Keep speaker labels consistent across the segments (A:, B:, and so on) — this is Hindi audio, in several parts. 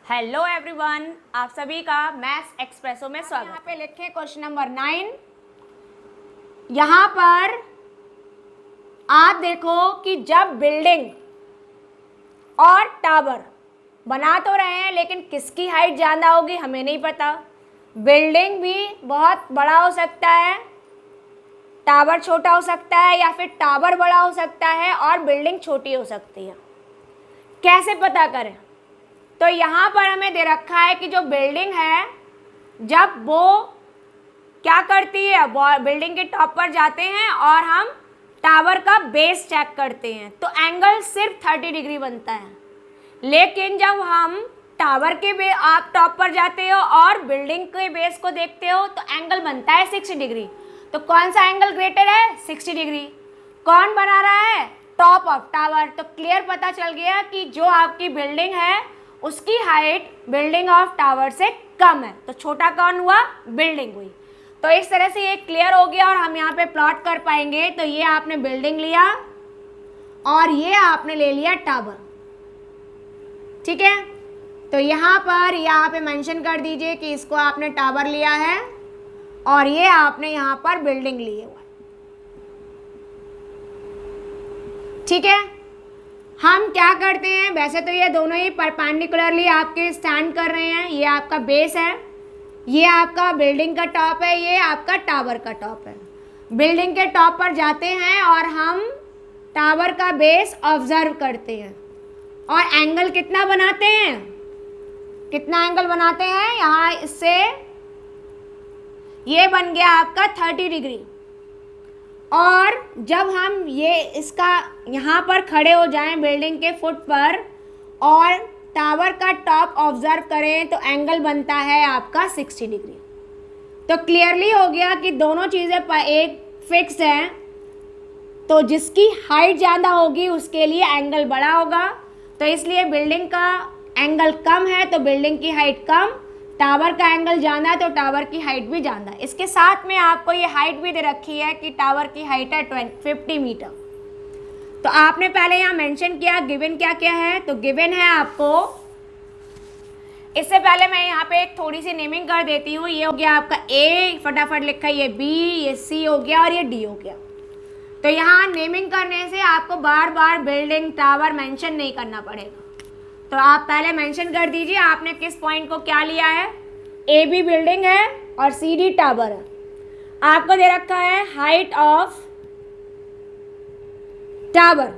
A: हेलो एवरीवन, आप सभी का मैथ्स एक्सप्रेसो में स्वागत। यहाँ पे लिखे क्वेश्चन नंबर 9। यहाँ पर आप देखो कि जब बिल्डिंग और टावर बना तो रहे हैं, लेकिन किसकी हाइट ज़्यादा होगी हमें नहीं पता। बिल्डिंग भी बहुत बड़ा हो सकता है, टावर छोटा हो सकता है, या फिर टावर बड़ा हो सकता है और बिल्डिंग छोटी हो सकती है। कैसे पता करें? तो यहाँ पर हमें दे रखा है कि जो बिल्डिंग है, जब वो क्या करती है, बिल्डिंग के टॉप पर जाते हैं और हम टावर का बेस चेक करते हैं तो एंगल सिर्फ 30 डिग्री बनता है। लेकिन जब हम टावर के आप टॉप पर जाते हो और बिल्डिंग के बेस को देखते हो तो एंगल बनता है 60 डिग्री। तो कौन सा एंगल ग्रेटर है? 60 डिग्री। कौन बना रहा है? Top of tower. तो क्लियर पता चल गया कि जो आपकी बिल्डिंग है उसकी हाइट बिल्डिंग ऑफ टावर से कम है। तो छोटा कौन हुआ? बिल्डिंग हुई। तो इस तरह से ये क्लियर हो गया और हम यहाँ पे प्लॉट कर पाएंगे। तो ये आपने बिल्डिंग लिया और ये आपने ले लिया टावर, ठीक है। तो यहाँ पे मेंशन कर दीजिए कि इसको आपने टावर लिया है और ये आपने यहाँ पर बिल्डिंग ली है, ठीक है। हम क्या करते हैं, वैसे तो ये दोनों ही परपेंडिकुलरली आपके स्टैंड कर रहे हैं। ये आपका बेस है, ये आपका बिल्डिंग का टॉप है, ये आपका टावर का टॉप है। बिल्डिंग के टॉप पर जाते हैं और हम टावर का बेस ऑब्जर्व करते हैं और एंगल कितना बनाते हैं? कितना एंगल बनाते हैं? यहाँ इससे ये बन गया आपका 30 डिग्री। और जब हम ये इसका यहाँ पर खड़े हो जाएं बिल्डिंग के फुट पर और टावर का टॉप ऑब्जर्व करें तो एंगल बनता है आपका 60 डिग्री। तो क्लियरली हो गया कि दोनों चीज़ें एक फिक्स हैं। तो जिसकी हाइट ज़्यादा होगी उसके लिए एंगल बड़ा होगा। तो इसलिए बिल्डिंग का एंगल कम है तो बिल्डिंग की हाइट कम, टावर का एंगल ज़्यादा है तो टावर की हाइट भी ज़्यादा है। इसके साथ में आपको ये हाइट भी दे रखी है कि टावर की हाइट है 50 मीटर। तो आपने पहले यहाँ मेंशन किया गिवन क्या क्या है। तो गिवन है आपको, इससे पहले मैं यहाँ पे एक थोड़ी सी नेमिंग कर देती हूँ। ये हो गया आपका ए, फटाफट लिखा है, ये बी, ये सी हो गया और ये डी हो गया। तो यहाँ नेमिंग करने से आपको बार बार बिल्डिंग टावर मेंशन नहीं करना पड़ेगा। तो आप पहले मेंशन कर दीजिए आपने किस पॉइंट को क्या लिया है। ए बी बिल्डिंग है और सी डी टावर है। आपको दे रखा है हाइट ऑफ टावर।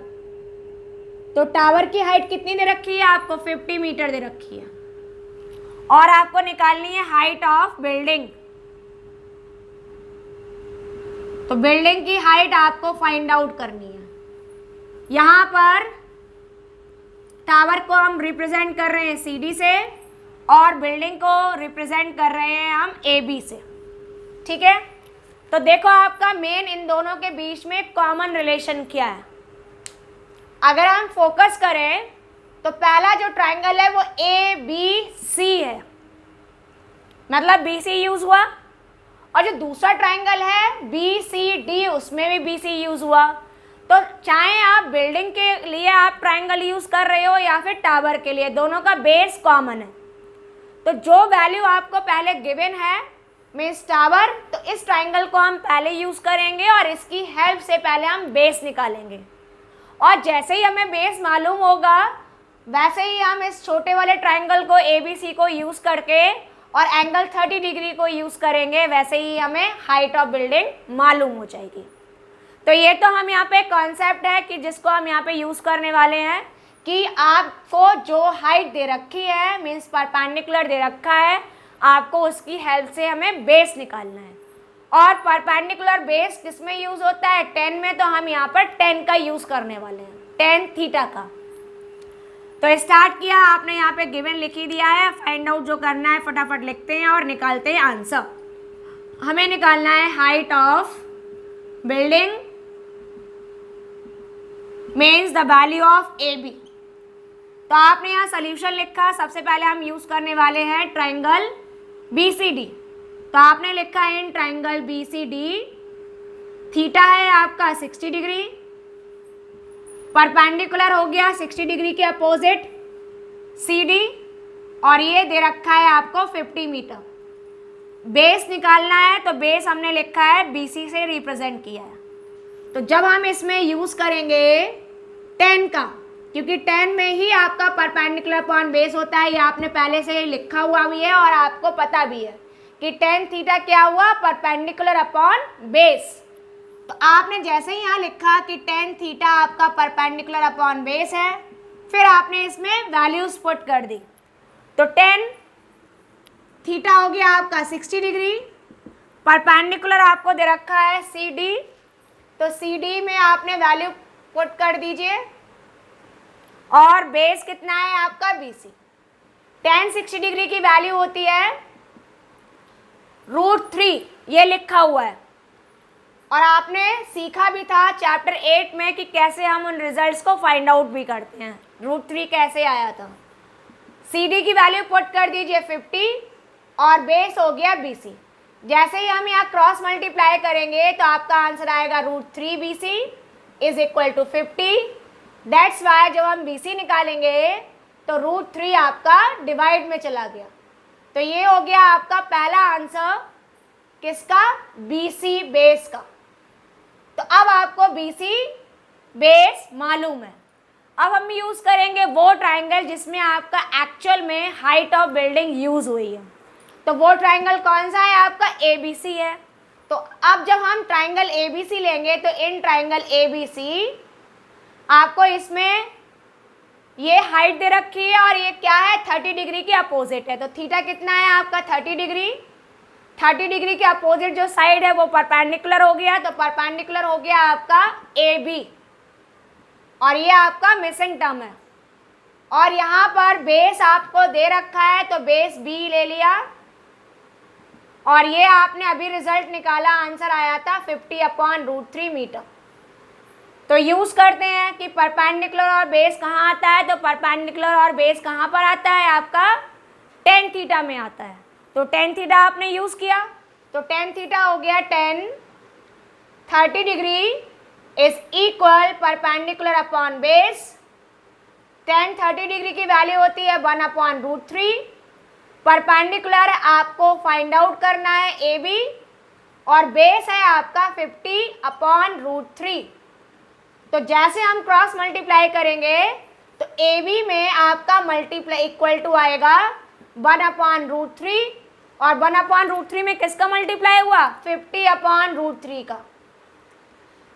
A: तो टावर की हाइट कितनी दे रखी है? आपको 50 मीटर दे रखी है। और आपको निकालनी है हाइट ऑफ बिल्डिंग। तो बिल्डिंग की हाइट आपको फाइंड आउट करनी है। यहाँ पर टावर को हम रिप्रेजेंट कर रहे हैं CD से और बिल्डिंग को रिप्रेजेंट कर रहे हैं हम AB से, ठीक है। तो देखो आपका मेन इन दोनों के बीच में कॉमन रिलेशन क्या है। अगर हम फोकस करें तो पहला जो ट्राइंगल है वो ABC है, मतलब BC यूज हुआ। और जो दूसरा ट्राइंगल है BCD, उसमें भी BC यूज हुआ। तो चाहे आप बिल्डिंग के लिए आप ट्राइंगल यूज कर रहे हो या फिर टावर के लिए, दोनों का बेस कॉमन है। तो जो वैल्यू आपको पहले गिवन है मीन्स टावर, तो इस ट्राइंगल को हम पहले यूज करेंगे और इसकी हेल्प से पहले हम बेस निकालेंगे। और जैसे ही हमें बेस मालूम होगा वैसे ही हम इस छोटे वाले ट्राइंगल को ABC को यूज करके और एंगल 30 डिग्री को यूज करेंगे, वैसे ही हमें हाइट ऑफ बिल्डिंग मालूम हो जाएगी। तो ये तो हम यहाँ पे कॉन्सेप्ट है कि जिसको हम यहाँ पे यूज़ करने वाले हैं कि आपको जो हाइट दे रखी है मीन्स परपेंडिकुलर दे रखा है, आपको उसकी हेल्प से हमें बेस निकालना है। और परपेंडिकुलर बेस किस में यूज़ होता है? 10 में। तो हम यहाँ पर 10 का यूज़ करने वाले हैं, 10 थीटा का। तो स्टार्ट किया आपने, यहाँ पे गिवन लिख ही दिया है। फाइंड आउट जो करना है फटाफट लिखते हैं और निकालते हैं आंसर। हमें निकालना है height of building means the value of AB। तो आपने यहाँ सोल्यूशन लिखा। सबसे पहले हम यूज करने वाले हैं ट्राइंगल BCD। तो आपने लिखा इन ट्राइंगल BCD थीटा है आपका 60 डिग्री, परपेंडिकुलर हो गया 60 डिग्री के अपोजिट CD और ये दे रखा है आपको 50 मीटर। बेस निकालना है तो बेस हमने लिखा है BC से रिप्रेजेंट किया है। तो जब हम इसमें यूज़ करेंगे 10 का, क्योंकि 10 में ही आपका परपेंडिकुलर अपॉन बेस होता है, ये आपने पहले से लिखा हुआ भी है और आपको पता भी है कि tan थीटा क्या हुआ, परपेंडिकुलर अपॉन बेस। तो आपने जैसे ही यहाँ लिखा कि tan थीटा आपका परपेंडिकुलर अपॉन बेस है, फिर आपने इसमें वैल्यूज पुट कर दी। तो tan थीटा हो गया आपका 60 डिग्री, परपेंडिकुलर आपको दे रखा है CD, तो CD में आपने वैल्यू पुट कर दीजिए और बेस कितना है आपका BC। tan 60 डिग्री की वैल्यू होती है √3, ये लिखा हुआ है और आपने सीखा भी था चैप्टर 8 में कि कैसे हम उन रिजल्ट्स को फाइंड आउट भी करते हैं। √3 कैसे आया था। CD की वैल्यू पुट कर दीजिए 50 और बेस हो गया BC। जैसे ही हम यहाँ क्रॉस मल्टीप्लाई करेंगे तो आपका आंसर आएगा √3 BC is equal to 50। That's why जब हम BC निकालेंगे तो √3 आपका डिवाइड में चला गया। तो ये हो गया आपका पहला आंसर किसका, BC बेस का। तो अब आपको BC बेस मालूम है। अब हम यूज़ करेंगे वो ट्राइंगल जिसमें आपका एक्चुअल में हाइट ऑफ बिल्डिंग यूज़ हुई है। तो वो ट्राइंगल कौन सा है आपका, ABC है। तो अब जब हम ट्राइंगल ABC लेंगे तो इन ट्राइंगल ABC आपको इसमें ये हाइट दे रखी है और ये क्या है 30 डिग्री के अपोजिट है। तो थीटा कितना है आपका 30 डिग्री। 30 डिग्री के अपोजिट जो साइड है वो परपेंडिकुलर हो गया, तो परपेंडिकुलर हो गया आपका AB और ये आपका मिसिंग टर्म है। और यहाँ पर बेस आपको दे रखा है तो बेस B ले लिया और ये आपने अभी रिजल्ट निकाला, आंसर आया था 50/√3 मीटर। तो यूज़ करते हैं कि परपेंडिकुलर और बेस कहाँ आता है, तो परपेंडिकुलर और बेस कहाँ पर आता है आपका tan थीटा में आता है। तो tan थीटा आपने यूज़ किया तो tan थीटा हो गया tan 30 degree is equal perpendicular upon base. tan 30 degree की वैल्यू होती है 1/√3। परपेंडिकुलर आपको फाइंड आउट करना है AB और बेस है आपका 50/√3। तो जैसे हम क्रॉस मल्टीप्लाई करेंगे तो AB में आपका मल्टीप्लाई इक्वल टू आएगा 1/√3 और 1/√3 में किसका मल्टीप्लाई हुआ 50/√3 का।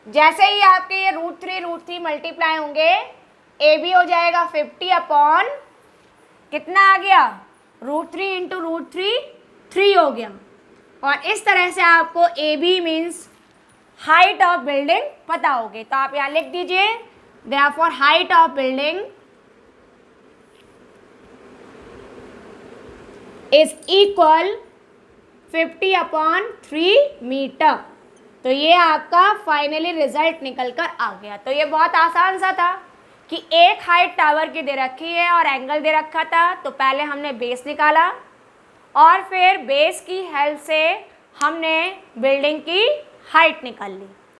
A: जैसे ही आपके ये √3 मल्टीप्लाई होंगे AB हो जाएगा 50 कितना आ गया √3 × √3 3 हो गया। और इस तरह से आपको AB means height of building पता होगी। तो आप यहाँ लिख दीजिए therefore height of building is equal 50/3 metre. तो ये आपका फाइनली रिजल्ट निकल कर आ गया। तो ये बहुत आसान सा था कि एक हाइट टावर की दे रखी है और एंगल दे रखा था। तो पहले हमने बेस निकाला और फिर बेस की हेल्प से हमने बिल्डिंग की हाइट निकाल ली।